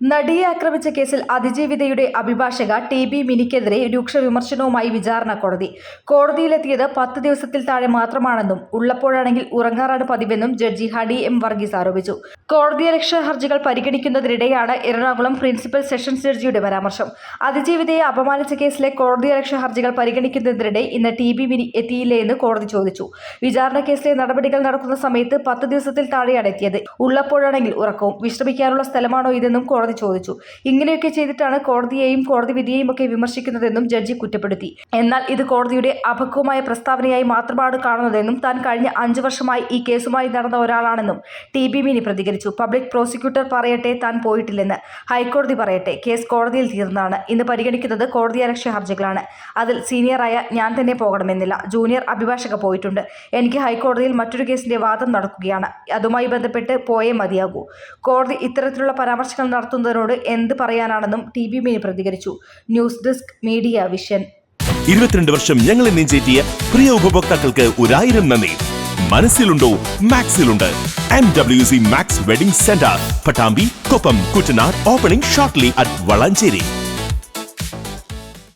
നടിയെ ആക്രമിച്ച കേസിൽ അതിജീവിതയുടെ അഭിഭാഷക ടി.ബി. മിനിക്കെതിരെ രൂക്ഷ വിമർശനവുമായി വിചാരണ കോടതി. കോടതിയിലെത്തിയത് 10 ദിവസത്തിൽ താഴെ മാത്രമാണെന്നും ഉള്ളപ്പോഴാണെങ്കിൽ ഉറങ്ങാറാണ് പതിവെന്നും ജഡ്ജി ഹണി എം. വർഗീസ് ആരോപിച്ചു. കോടതിയലക്ഷ്യ ഹർജികൾ പരിഗണിക്കുന്നതിനിടെയാണ് എറണാകുളം പ്രിൻസിപ്പൽ സെഷൻസ് ജഡ്ജിയുടെ പരാമർശം. അതിജീവിതയെ അപമാനിച്ച കേസിലെ കോടതിയലക്ഷ്യ ഹർജികൾ പരിഗണിക്കുന്നതിനിടെ ഇന്ന് ടി.ബി. മിനി എത്തിയില്ലേയെന്ന് കോടതി ചോദിച്ചു. വിചാരണ കേസിലെ നടപടികൾ നടക്കുന്ന സമയത്ത് 10 ദിവസത്തിൽ താഴെയാണ് എത്തിയത്. ഉള്ളപ്പോഴാണെങ്കിൽ ഉറക്കവും. വിശ്രമിക്കാനുള്ള സ്ഥലമാണോ ഇതെന്നും കോടതി ചോദിച്ചു. ഇങ്ങനെയൊക്കെ ചെയ്തിട്ടാണ് കോടതിയെയും കോടതി വിധിയെയും ഒക്കെ വിമർശിക്കുന്നതെന്നും ജഡ്ജി കുറ്റപ്പെടുത്തി. എന്നാൽ ഇത് കോടതിയുടെ അപക്വമായ പ്രസ്താവനയായി മാത്രമാണ് കാണുന്നതെന്നും താൻ കഴിഞ്ഞ 5 വർഷമായി ഈ കേസുമായി നടന്ന ഒരാളാണെന്നും ടി.ബി. മിനി പ്രതികരിച്ചു. പബ്ലിക് പ്രോസിക്യൂട്ടർ പറയട്ടെ, താൻ പോയിട്ടില്ലെന്ന്. ഹൈക്കോടതി പറയട്ടെ, കേസ് കോടതിയിൽ തീർന്നതാണ്. ഇന്ന് പരിഗണിക്കുന്നത് കോടതിയലക്ഷ്യ ഹർജികളാണ്. അതിൽ സീനിയറായ ഞാൻ തന്നെ പോകണമെന്നില്ല. ജൂനിയർ അഭിഭാഷക പോയിട്ടുണ്ട്. എനിക്ക് ഹൈക്കോടതിയിൽ മറ്റൊരു കേസിന്റെ വാദം നടക്കുകയാണ്. അതുമായി ബന്ധപ്പെട്ട് പോയേ മതിയാകൂ. കോടതി ഇത്തരത്തിലുള്ള പരാമർശങ്ങൾ നടത്തുന്നതിനോട് എന്ത് പറയാനാണെന്നും ടി.ബി. മിനി പ്രതികരിച്ചു. News desk media vision. 22 വർഷം ഞങ്ങളെ നെഞ്ചേറ്റിയ പ്രിയ ഉപഭോക്താക്കൾക്ക് 1000 നന്ദി. മനസ്സിലുണ്ടോ മാക്സിലുണ്ട്. MWC Max wedding centre, Pattambi, Koppam, Kuttanad. Opening shortly at Valanchery.